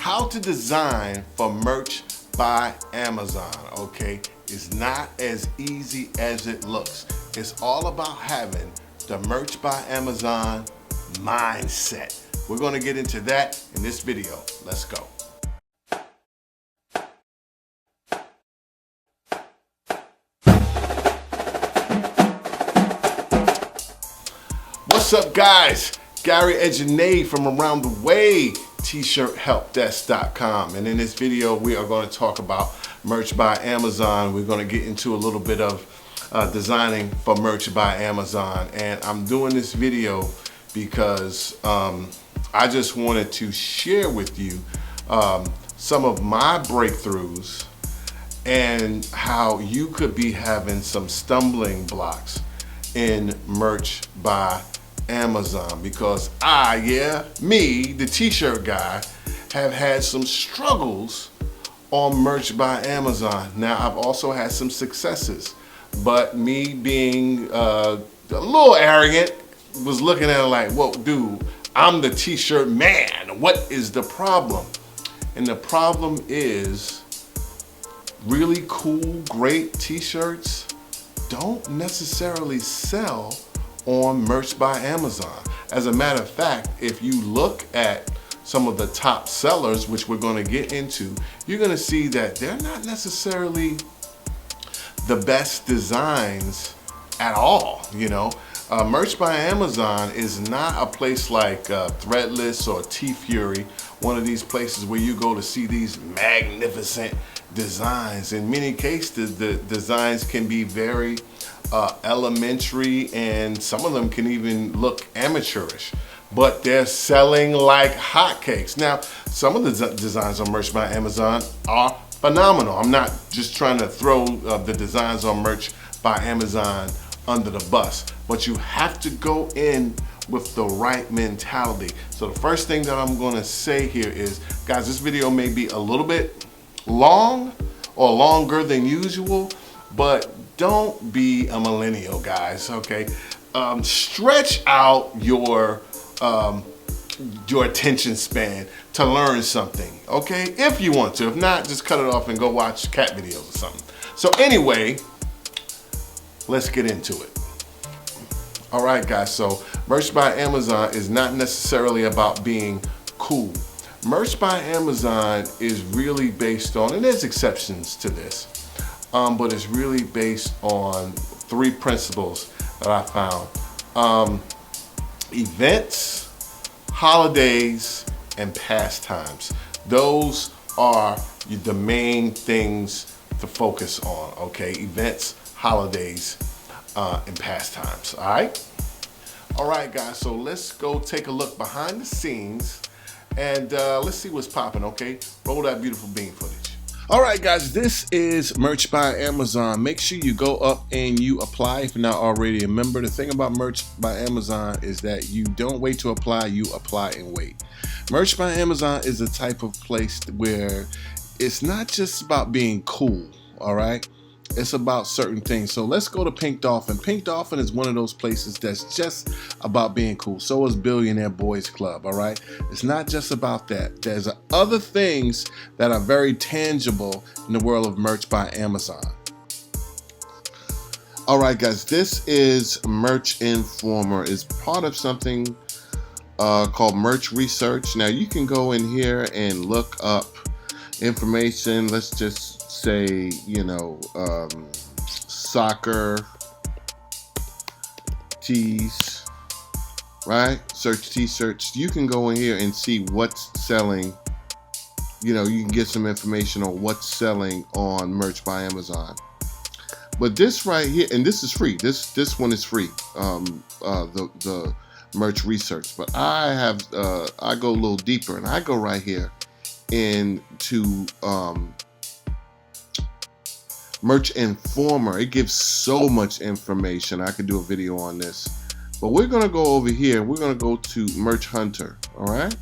how to design for merch by Amazon, okay? It's not as easy as it looks. It's all about having the merch by Amazon mindset. We're gonna get into that in this video. Let's go. What's up, guys? Gary Edgenade from Around the Way, t-shirthelpdesk.com. And in this video, we are going to talk about merch by Amazon. We're going to get into a little bit of designing for merch by Amazon. And I'm doing this video because I just wanted to share with you some of my breakthroughs and how you could be having some stumbling blocks in merch by Amazon, because me, the t-shirt guy, have had some struggles on merch by Amazon. Now, I've also had some successes, but me being a little arrogant was looking at it like, whoa, dude, I'm the t-shirt man. What is the problem? And the problem is really cool, great t-shirts don't necessarily sell on merch by Amazon. As a matter of fact, if you look at some of the top sellers, which we're going to get into, you're going to see that they're not necessarily the best designs at all. You know, merch by Amazon is not a place like Threadless or T-Fury, one of these places where you go to see these magnificent designs. In many cases, the designs can be very elementary, and some of them can even look amateurish, but they're selling like hotcakes. Now, some of the designs on merch by Amazon are phenomenal. I'm not just trying to throw the designs on merch by Amazon under the bus, but you have to go in with the right mentality. So the first thing that I'm going to say here is, guys, this video may be a little bit long or longer than usual, but don't be a millennial, guys, okay? Stretch out your attention span to learn something, okay? If you want to. If not, just cut it off and go watch cat videos or something. So anyway, let's get into it. All right, guys, so merch by Amazon is not necessarily about being cool. Merch by Amazon is really based on, and there's exceptions to this, but it's really based on three principles that I found. Events, holidays, and pastimes. Those are the main things to focus on, okay? Events, holidays, and pastimes, all right? All right, guys, so let's go take a look behind the scenes and let's see what's popping, okay? Roll that beautiful bean footage. All right, guys, this is merch by Amazon. Make sure you go up and you apply if you're not already a member. The thing about merch by Amazon is that you don't wait to apply, you apply and wait. Merch by Amazon is a type of place where it's not just about being cool, all right? It's about certain things. So let's go to Pink Dolphin. Pink Dolphin is one of those places that's just about being cool. So is Billionaire Boys Club, all right? It's not just about that. There's other things that are very tangible in the world of merch by Amazon. All right, guys, this is Merch Informer. It's part of something called Merch Research. Now, you can go in here and look up information. Let's just say, you know, soccer tees, right? Search t-shirts. You can go in here and see what's selling. You know, you can get some information on what's selling on merch by Amazon. But this right here, and this is free. This one is free. The merch research. But I have I go a little deeper, and I go right here into Merch Informer. It gives so much information. I could do a video on this, but we're gonna go over here. We're gonna go to Merch Hunter. All right,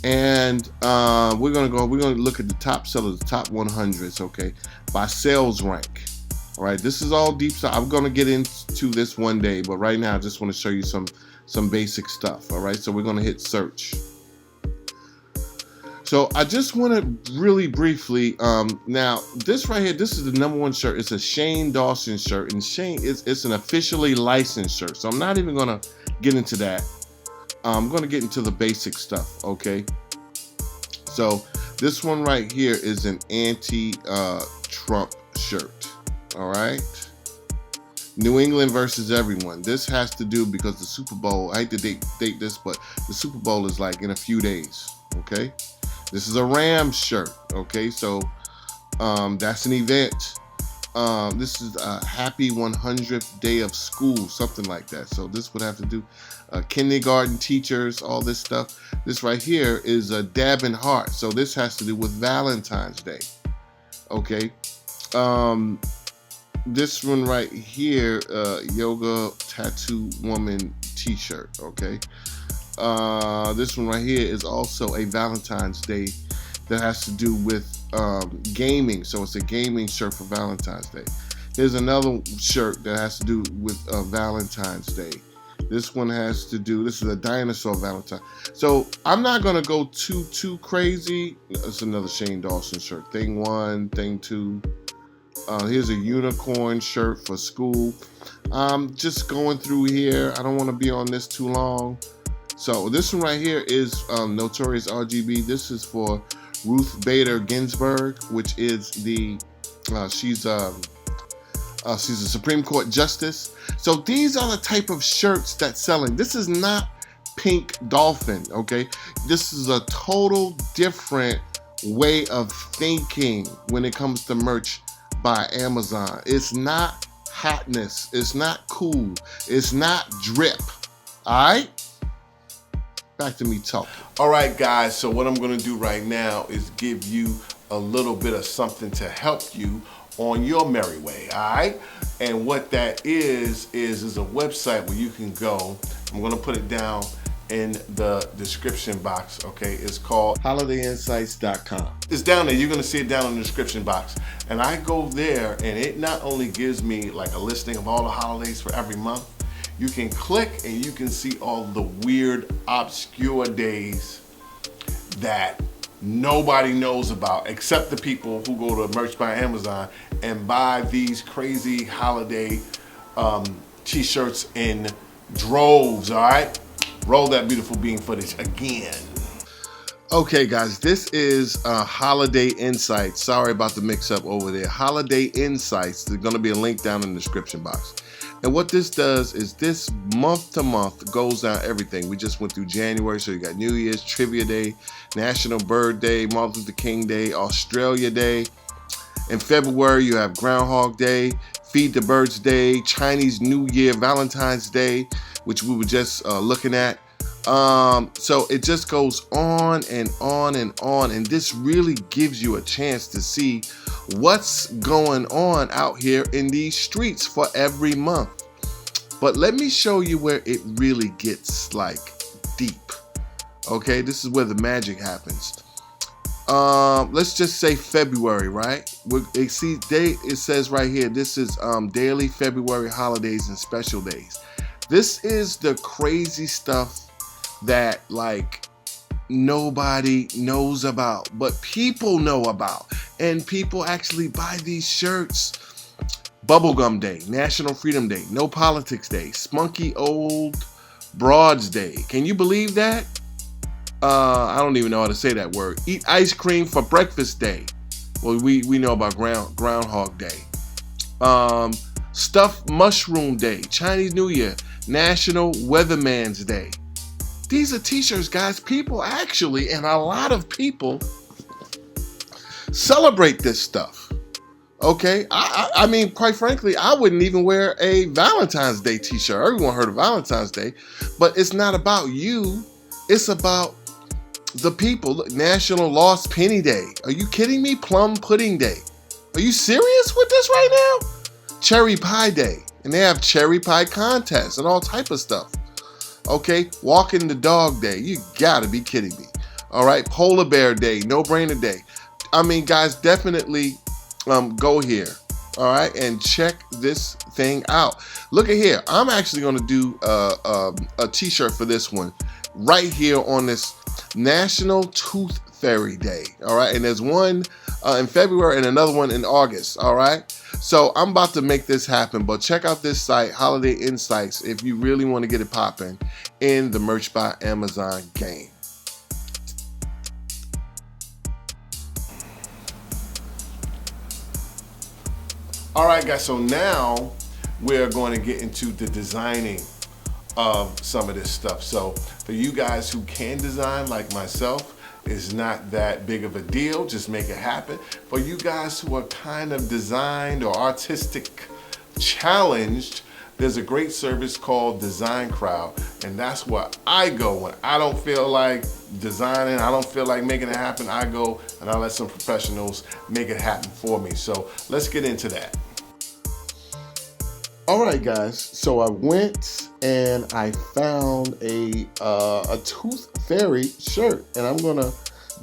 and we're gonna look at the top sellers, the top 100s, okay, by sales rank. All right, this is all deep stuff. I'm gonna get into this one day, but right now I just want to show you some basic stuff. All right, so we're gonna hit search. So I just want to really briefly, now this right here, this is the #1 shirt. It's a Shane Dawson shirt, and Shane it's an officially licensed shirt. So I'm not even gonna get into that. I'm gonna get into the basic stuff, okay? So this one right here is an anti-Trump shirt, all right? New England versus everyone. This has to do because the Super Bowl, I hate to date this, but the Super Bowl is like in a few days, okay? This is a Rams shirt, okay? So that's an event. This is a happy 100th day of school, something like that. So this would have to do kindergarten teachers, all this stuff. This right here is a dabbing heart. So this has to do with Valentine's Day, okay? This one right here, yoga tattoo woman t-shirt, okay? This one right here is also a Valentine's Day that has to do with gaming. So it's a gaming shirt for Valentine's Day. Here's another shirt that has to do with Valentine's Day. This one has to do, this is a dinosaur Valentine. So I'm not gonna go too crazy. It's another Shane Dawson shirt. Thing 1, thing 2. Here's a unicorn shirt for school. I'm just going through here. I don't want to be on this too long. So this one right here is Notorious RGB. This is for Ruth Bader Ginsburg, which is the she's a Supreme Court justice. So these are the type of shirts that's selling. This is not Pink Dolphin, okay? This is a total different way of thinking when it comes to merch by Amazon. It's not hotness. It's not cool. It's not drip. All right? Back to me talking. All right, guys. So what I'm going to do right now is give you a little bit of something to help you on your merry way. All right? And what that is a website where you can go. I'm going to put it down in the description box, okay? It's called holidayinsights.com. It's down there. You're gonna see it down in the description box. And I go there and it not only gives me like a listing of all the holidays for every month, you can click and you can see all the weird, obscure days that nobody knows about except the people who go to Merch by Amazon and buy these crazy holiday t-shirts in droves, all right? Roll that beautiful bean footage again. Okay, guys, this is Holiday Insights. Sorry about the mix-up over there. Holiday Insights. There's going to be a link down in the description box. And what this does is this month to month goes down everything. We just went through January, so you got New Year's, Trivia Day, National Bird Day, Martin Luther King Day, Australia Day. In February, you have Groundhog Day, Feed the Birds Day, Chinese New Year, Valentine's Day, which we were just looking at. So it just goes on and on and on, and this really gives you a chance to see what's going on out here in these streets for every month. But let me show you where it really gets like deep. Okay, this is where the magic happens. Let's just say February, right? It says right here, this is daily February holidays and special days. This is the crazy stuff that like nobody knows about, but people know about, and people actually buy these shirts. Bubblegum Day, National Freedom Day, No Politics Day, Spunky Old Broads Day. Can you believe that? I don't even know how to say that word. Eat ice cream for breakfast day. Well, we know about Groundhog Day. Stuffed Mushroom Day, Chinese New Year, National Weatherman's Day. These are t-shirts, guys. People actually, and a lot of people celebrate this stuff. Okay? I mean, quite frankly, I wouldn't even wear a Valentine's Day t-shirt. Everyone heard of Valentine's Day, but it's not about you. It's about the people. Look, National Lost Penny Day. Are you kidding me? Plum Pudding Day. Are you serious with this right now? Cherry Pie Day. And they have cherry pie contests and all type of stuff. Okay, Walking the Dog Day. You gotta be kidding me. All right, Polar Bear Day, No Brainer Day. I mean, guys, definitely go here. All right, and check this thing out. Look at here. I'm actually gonna do a t-shirt for this one right here on this National Tooth Fairy Day, all right? And there's one in February and another one in August, all right? So I'm about to make this happen, but check out this site, Holiday Insights, if you really want to get it popping in the Merch by Amazon game. All right, guys, so now we're going to get into the designing of some of this stuff. So for you guys who can design like myself, it's not that big of a deal, just make it happen. For you guys who are kind of designed or artistic challenged, there's a great service called Design Crowd, and that's where I go when I don't feel like designing, I don't feel like making it happen. I go and I let some professionals make it happen for me. So let's get into that. All right, guys, so I went and I found a Tooth Fairy shirt, and I'm gonna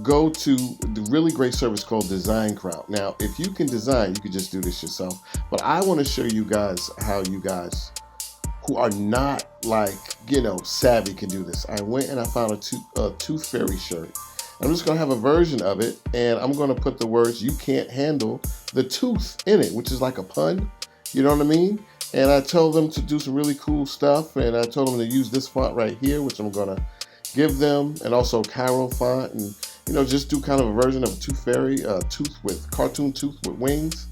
go to the really great service called Design Crowd. Now, if you can design, you can just do this yourself, but I wanna show you guys how you guys who are not like, you know, savvy can do this. I went and I found a Tooth Fairy shirt. I'm just gonna have a version of it, and I'm gonna put the words "you can't handle the tooth" in it, which is like a pun, you know what I mean? And I told them to do some really cool stuff, and I told them to use this font right here, which I'm gonna give them, and also Cairo font, and you know, just do kind of a version of a Tooth Fairy, tooth with cartoon tooth with wings,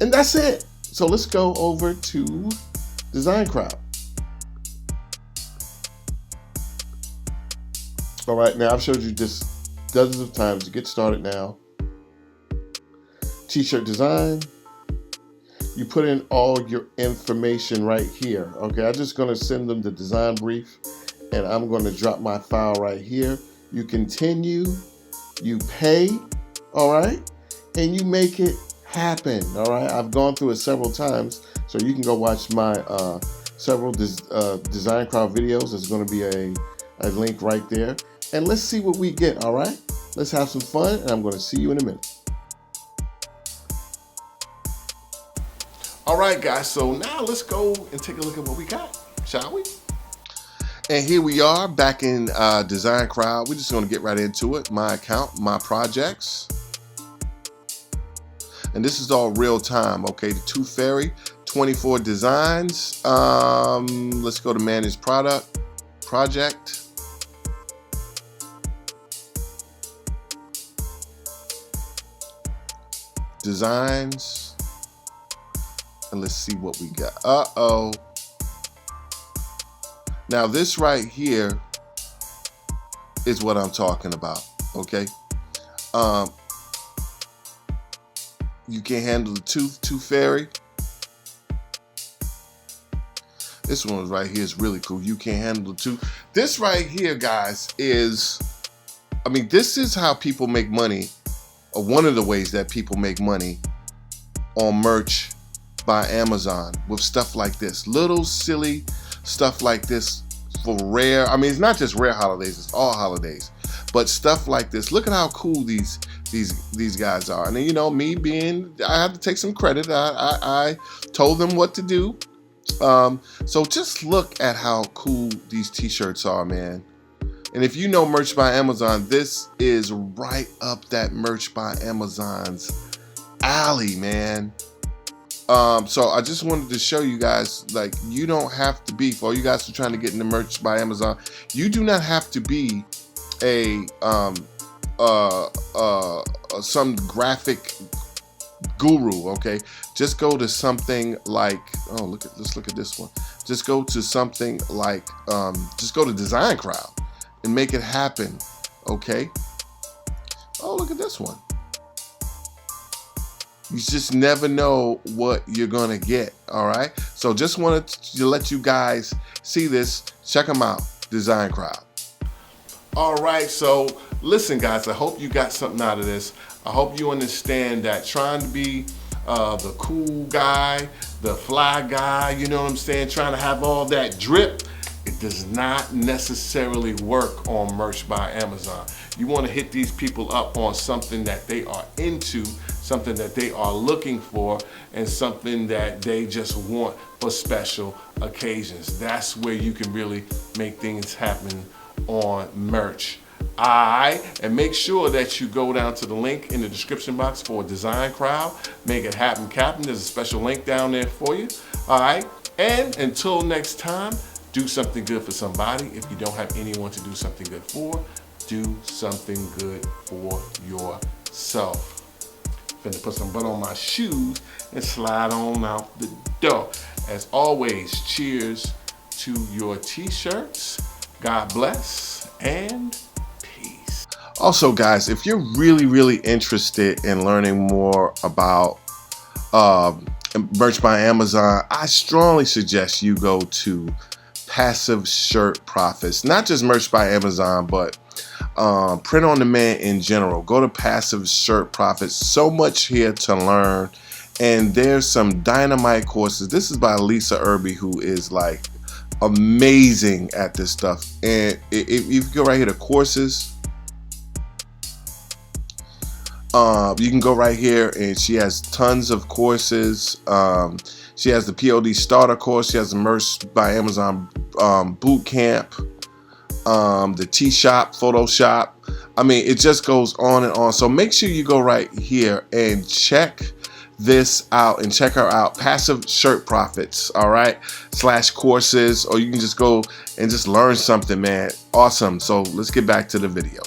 and that's it. So let's go over to Design Crowd. All right, now I've showed you this dozens of times. To get started now, T-shirt design. You put in all your information right here. Okay, I'm just gonna send them the design brief, and I'm gonna drop my file right here. You continue, you pay, all right, and you make it happen. All right, I've gone through it several times, so you can go watch my several Design Crowd videos. There's gonna be a link right there, and let's see what we get. All right, let's have some fun, and I'm gonna see you in a minute. All right, guys, so now let's go and take a look at what we got, shall we? And here we are back in Design Crowd. We're just gonna get right into it. My account, my projects. And this is all real time, okay? The Tooth Fairy, 24 designs. Let's go to Manage Project. Designs. And let's see what we got. Uh-oh. Now this right here is what I'm talking about, okay? You can't handle the Tooth Fairy. This one right here is really cool. You can't handle the tooth. This right here, guys, is, I mean, this is how people make money, or one of the ways that people make money on merch by Amazon, with stuff like this, little silly stuff like this for rare, I mean, it's not just rare holidays, it's all holidays, but stuff like this. Look at how cool these guys are. And then, you know, me being, I have to take some credit. I told them what to do. So just look at how cool these t-shirts are, man. And if you know Merch by Amazon, this is right up that Merch by Amazon's alley, man. So I just wanted to show you guys, like, you don't have to be, for all you guys who are trying to get into Merch by Amazon, you do not have to be a some graphic guru, okay? Just go to something like, oh, let's look at this one. Just go to something like, just go to Design Crowd and make it happen, okay? Oh, look at this one. You just never know what you're gonna get, all right? So just wanted to let you guys see this. Check them out, Design Crowd. All right, so listen, guys, I hope you got something out of this. I hope you understand that trying to be the cool guy, the fly guy, you know what I'm saying, trying to have all that drip, it does not necessarily work on Merch by Amazon. You want to hit these people up on something that they are into, something that they are looking for, and something that they just want for special occasions. That's where you can really make things happen on Merch Alright, and make sure that you go down to the link in the description box for Design Crowd. Make it happen, Captain. There's a special link down there for you. Alright, and until next time, do something good for somebody. If you don't have anyone to do something good for, do something good for yourself. Finna put some butter on my shoes and slide on out the door. As always, cheers to your t-shirts. God bless and peace. Also, guys, if you're really interested in learning more about merch by Amazon, I strongly suggest you go to Passive Shirt Profits. Not just merch by Amazon, but print on demand in general. Go to Passive Shirt Profits. So much here to learn, and there's some dynamite courses. This is by Lisa Irby, who is like amazing at this stuff. And if you go right here to courses, you can go right here, and she has tons of courses. She has the POD starter course. She has the Merch by Amazon boot camp, the T-Shop, Photoshop. I mean, it just goes on and on. So make sure you go right here and check this out and check her out. Passive Shirt Profits, all right, /courses, or you can just go and just learn something, man. Awesome. So let's get back to the video.